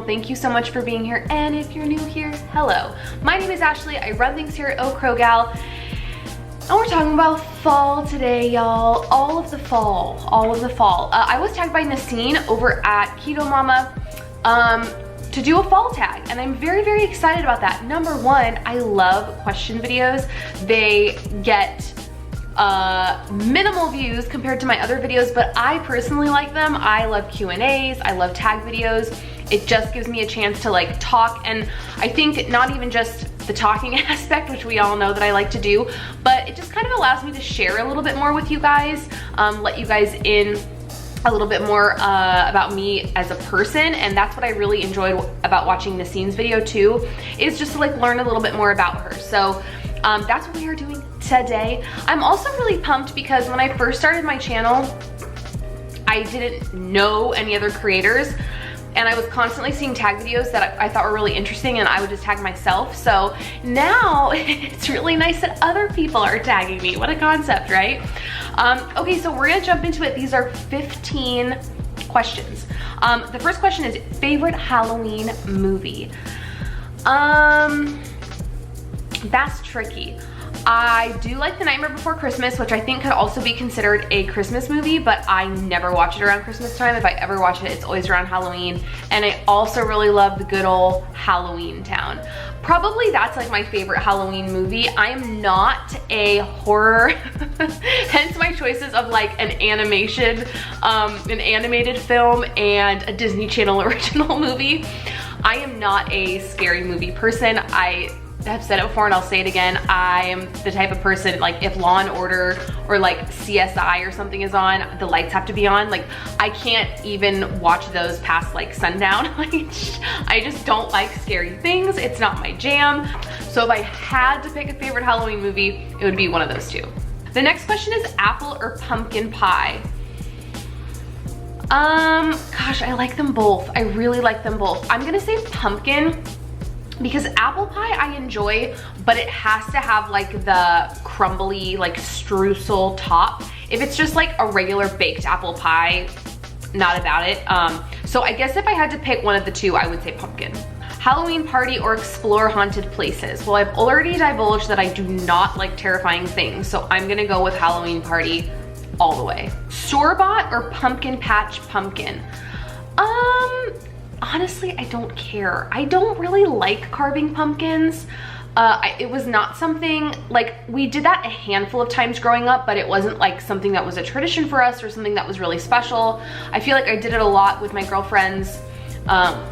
Thank you so much for being here. And if you're new here, hello. My name is Ashley. I run things here at Oh Crow Gal. And we're talking about fall today, y'all. All of the fall. I was tagged by Nacine over at Keto Mama to do a fall tag, and I'm very, very excited about that. Number one, I love question videos. They get minimal views compared to my other videos, but I personally like them. I love Q&As, I love tag videos. It just gives me a chance to like talk, and I think not even just the talking aspect, which we all know that I like to do, but it just kind of allows me to share a little bit more with you guys, let you guys in a little bit more about me as a person. And that's what I really enjoyed about watching Nacine's video too, is just to like learn a little bit more about her. So that's what we are doing today. I'm also really pumped because when I first started my channel, I didn't know any other creators, and I was constantly seeing tag videos that I thought were really interesting, and I would just tag myself. So now it's really nice that other people are tagging me. What a concept, right? Okay, so we're gonna jump into it. These are 15 questions. The first question is favorite Halloween movie. That's tricky. I do like The Nightmare Before Christmas, which I think could also be considered a Christmas movie, but I never watch it around Christmas time. If I ever watch it, it's always around Halloween. And I also really love The Good Old Halloween Town. Probably that's like my favorite Halloween movie. I am not a horror, hence my choices of like an animated film and a Disney Channel original movie. I am not a scary movie person. I've said it before and I'll say it again. I am the type of person, like if Law and Order or like CSI or something is on, the lights have to be on. Like I can't even watch those past like sundown. I just don't like scary things. It's not my jam. So if I had to pick a favorite Halloween movie, it would be one of those two. The next question is apple or pumpkin pie. Gosh, I like them both. I really like them both. I'm gonna say pumpkin, because apple pie I enjoy, but it has to have like the crumbly like streusel top. If it's just like a regular baked apple pie, not about it. So I guess if I had to pick one of the two, I would say pumpkin. Halloween party or explore haunted places? Well, I've already divulged that I do not like terrifying things, so I'm gonna go with Halloween party all the way. Store-bought or pumpkin patch pumpkin? Honestly, I don't care. I don't really like carving pumpkins. It was not something, like we did that a handful of times growing up, but it wasn't like something that was a tradition for us or something that was really special. I feel like I did it a lot with my girlfriends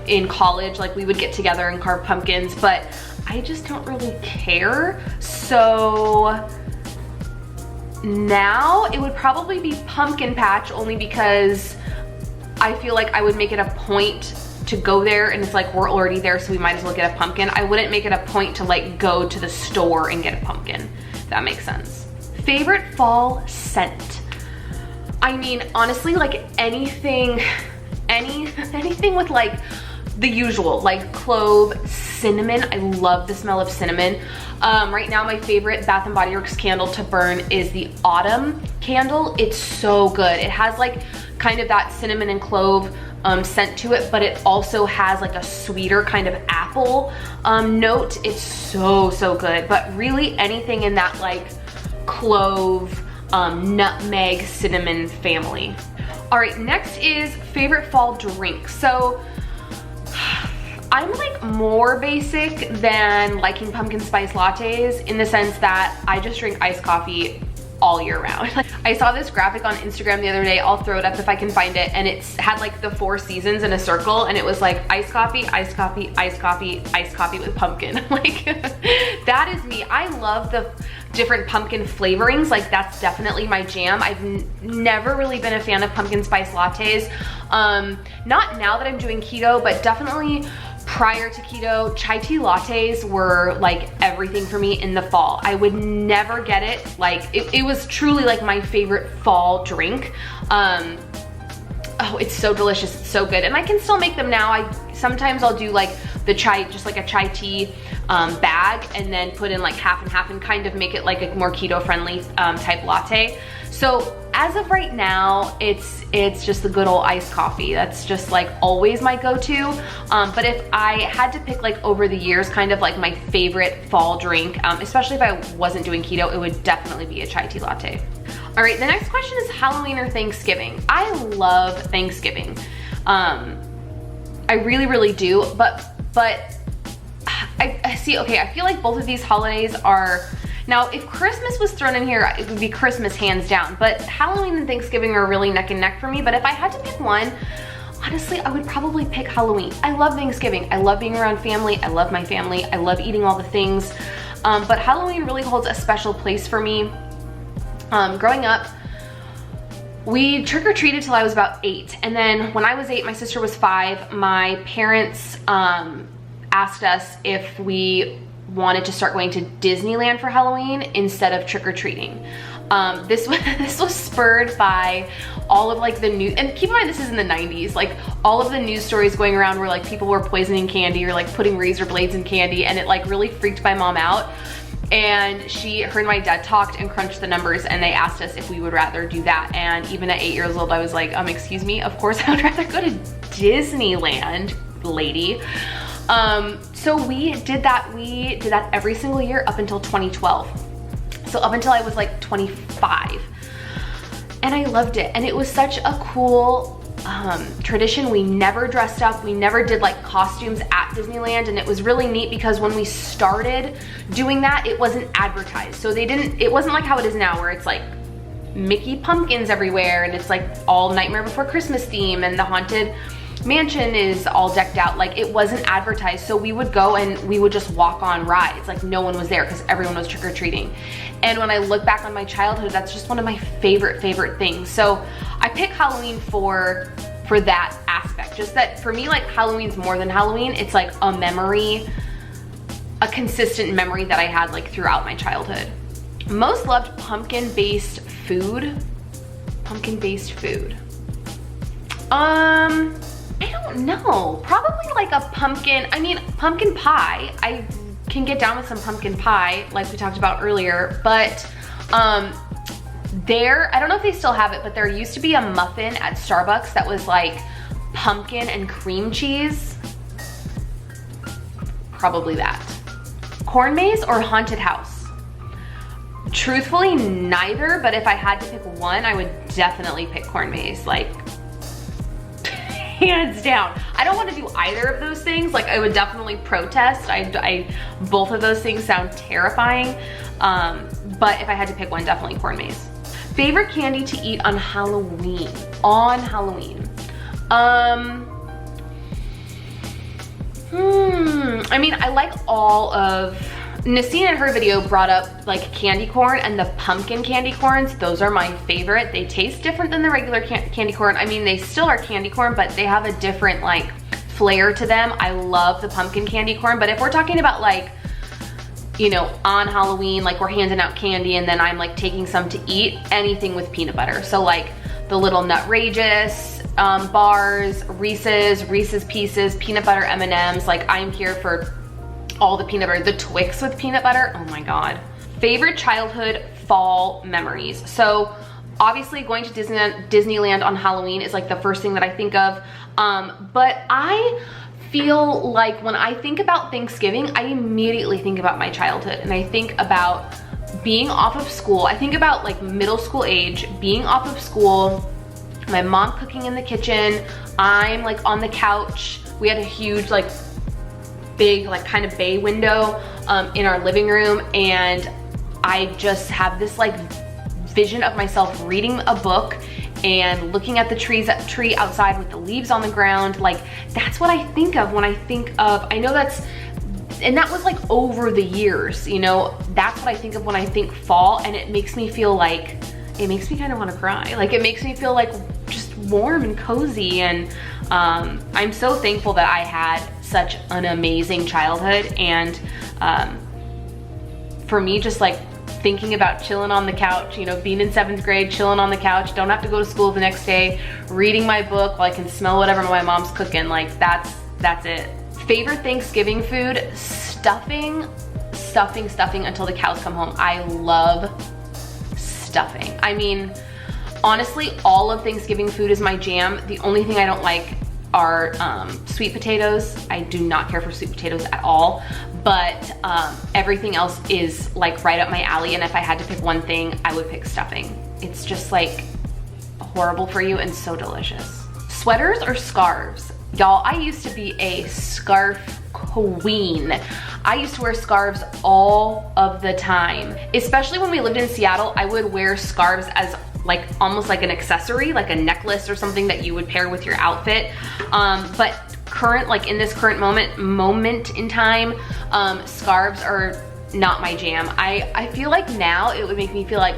in college. Like we would get together and carve pumpkins, but I just don't really care. So now it would probably be pumpkin patch, only because I feel like I would make it a point to go there, and it's like we're already there, so we might as well get a pumpkin. I wouldn't make it a point to like go to the store and get a pumpkin, if that makes sense. Favorite fall scent? I mean, honestly, like anything with like the usual, like clove, cinnamon. I love the smell of cinnamon. Right now my favorite Bath & Body Works candle to burn is the autumn candle. It's so good. It has like kind of that cinnamon and clove scent to it, but it also has like a sweeter kind of apple note. It's so good. But really anything in that like clove, nutmeg, cinnamon family. All right, next is favorite fall drink. So I'm like more basic than liking pumpkin spice lattes, in the sense that I just drink iced coffee all year round. I saw this graphic on Instagram the other day. I'll throw it up if I can find it, and it's had like the 4 seasons in a circle, and it was like iced coffee, iced coffee, iced coffee, iced coffee with pumpkin. Like that is me. I love the different pumpkin flavorings. Like that's definitely my jam. I've never really been a fan of pumpkin spice lattes. Not now that I'm doing keto, but definitely prior to keto, chai tea lattes were like everything for me in the fall. I would never get it. Like it was truly like my favorite fall drink. Oh, it's so delicious, it's so good. And I can still make them now. Sometimes I'll do like the chai, just like a chai tea bag, and then put in like half and half and kind of make it like a more keto friendly type latte. So As of right now, it's just the good old iced coffee. That's just like always my go-to. But if I had to pick like over the years kind of like my favorite fall drink, especially if I wasn't doing keto, it would definitely be a chai tea latte. All right, the next question is Halloween or Thanksgiving. I love Thanksgiving. I really, really do, but I see, okay, I feel like both of these holidays are, now if Christmas was thrown in here, it would be Christmas hands down, but Halloween and Thanksgiving are really neck and neck for me. But if I had to pick one, honestly, I would probably pick Halloween. I love Thanksgiving. I love being around family. I love my family. I love eating all the things. But Halloween really holds a special place for me. Growing up, we trick-or-treated till I was about 8. And then when I was 8, my sister was 5, my parents asked us if we wanted to start going to Disneyland for Halloween instead of trick-or-treating. This was spurred by all of like the news, and keep in mind this is in the 90s, like all of the news stories going around where like people were poisoning candy or like putting razor blades in candy, and it like really freaked my mom out. And her and my dad talked and crunched the numbers, and they asked us if we would rather do that. And even at 8 years old, I was like, excuse me, of course I would rather go to Disneyland, lady. So we did that every single year up until 2012. So up until I was like 25. And I loved it. And it was such a cool tradition. We never dressed up. We never did like costumes at Disneyland. And it was really neat because when we started doing that, it wasn't advertised. So it wasn't like how it is now where it's like Mickey pumpkins everywhere and it's like all Nightmare Before Christmas theme and the Haunted Mansion is all decked out. Like it wasn't advertised. So we would go and we would just walk on rides. Like no one was there because everyone was trick-or-treating. And when I look back on my childhood, that's just one of my favorite things. So I pick Halloween for that aspect. Just that for me, like Halloween's more than Halloween. It's like a memory, a consistent memory that I had like throughout my childhood. Most loved pumpkin-based food. Pumpkin-based food. I don't know. Probably like a pumpkin pie. I can get down with some pumpkin pie like we talked about earlier, but I don't know if they still have it, but there used to be a muffin at Starbucks that was like pumpkin and cream cheese. Probably that. Corn maze or haunted house? Truthfully, neither, but if I had to pick one, I would definitely pick corn maze. Like, hands down. I don't want to do either of those things. Like I would definitely protest. Both of those things sound terrifying. But if I had to pick one, definitely corn maze. Favorite candy to eat on Halloween? I mean, I like all of, Nacine in her video brought up like candy corn, and the pumpkin candy corns, those are my favorite. They taste different than the regular candy corn. I mean, they still are candy corn, but they have a different like flair to them. I love the pumpkin candy corn, but if we're talking about like, you know, on Halloween, like we're handing out candy and then I'm like taking some to eat, anything with peanut butter. So like the little Nutrageous bars, Reese's Pieces, peanut butter M&Ms, like I'm here for all the peanut butter. The Twix with peanut butter, oh my God. Favorite childhood fall memories. So obviously going to Disneyland on Halloween is like the first thing that I think of. But I feel like when I think about Thanksgiving, I immediately think about my childhood, and I think about being off of school. I think about like middle school age, being off of school, my mom cooking in the kitchen, I'm like on the couch. We had a huge like big like kind of bay window in our living room, and I just have this like vision of myself reading a book and looking at the tree outside with the leaves on the ground. Like that's what I think of when I think of, I know that's, and that was like over the years, you know, that's what I think of when I think fall, and it makes me feel like, it makes me kind of want to cry. Like it makes me feel like just warm and cozy, and I'm so thankful that I had such an amazing childhood. And for me, just like thinking about chilling on the couch, you know, being in 7th grade, chilling on the couch, don't have to go to school the next day, reading my book while I can smell whatever my mom's cooking, like that's it. Favorite Thanksgiving food? Stuffing until the cows come home. I love stuffing. I mean, Honestly, all of Thanksgiving food is my jam. The only thing I don't like are sweet potatoes. I do not care for sweet potatoes at all, but everything else is like right up my alley, and if I had to pick one thing, I would pick stuffing. It's just like horrible for you and so delicious. Sweaters or scarves? Y'all, I used to be a scarf queen. I used to wear scarves all of the time. Especially when we lived in Seattle, I would wear scarves as like almost like an accessory, like a necklace or something that you would pair with your outfit. But like in this current moment in time, scarves are not my jam. I feel like now it would make me feel like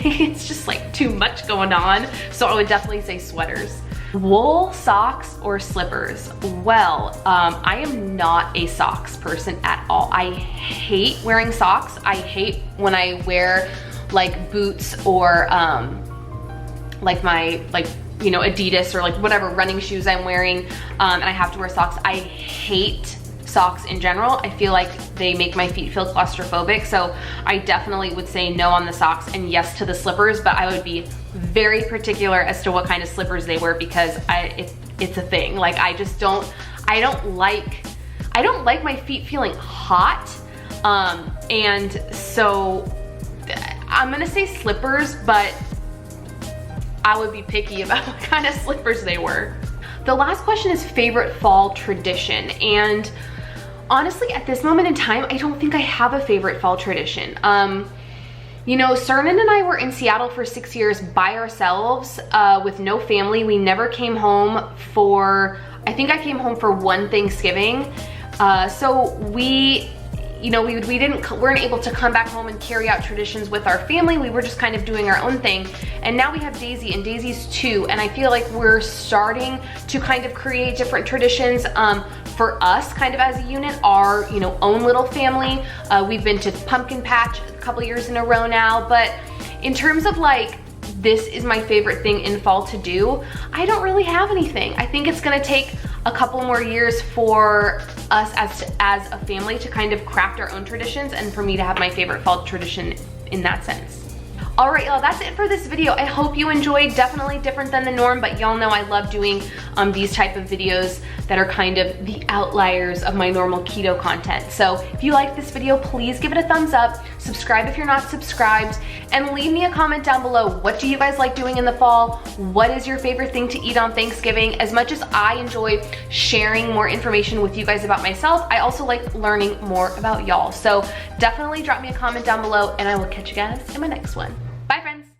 it's just like too much going on. So I would definitely say sweaters. Wool socks or slippers? Well, I am not a socks person at all. I hate wearing socks. I hate when I wear like boots or like my you know, Adidas or like whatever running shoes I'm wearing, and I have to wear socks. I hate socks in general. I feel like they make my feet feel claustrophobic, so I definitely would say no on the socks and yes to the slippers, but I would be very particular as to what kind of slippers they were, because it's a thing. Like I don't like my feet feeling hot, and so I'm gonna say slippers, but I would be picky about what kind of slippers they were. The last question is favorite fall tradition, and honestly, at this moment in time, I don't think I have a favorite fall tradition. You know, Cernan and I were in Seattle for 6 years by ourselves with no family. We never came home for, I think I came home for one Thanksgiving. So we, you know, we weren't able to come back home and carry out traditions with our family. We were just kind of doing our own thing. And now we have Daisy, and Daisy's 2, and I feel like we're starting to kind of create different traditions for us kind of as a unit, our, you know, own little family. We've been to Pumpkin Patch a couple years in a row now, but in terms of like, this is my favorite thing in fall to do, I don't really have anything. I think it's gonna take a couple more years for us as a family to kind of craft our own traditions, and for me to have my favorite fall tradition in that sense. All right, y'all, that's it for this video. I hope you enjoyed. Definitely different than the norm, but y'all know I love doing these type of videos that are kind of the outliers of my normal keto content. So if you like this video, please give it a thumbs up, subscribe if you're not subscribed, and leave me a comment down below. What do you guys like doing in the fall? What is your favorite thing to eat on Thanksgiving? As much as I enjoy sharing more information with you guys about myself, I also like learning more about y'all. So definitely drop me a comment down below, and I will catch you guys in my next one. Bye, friends.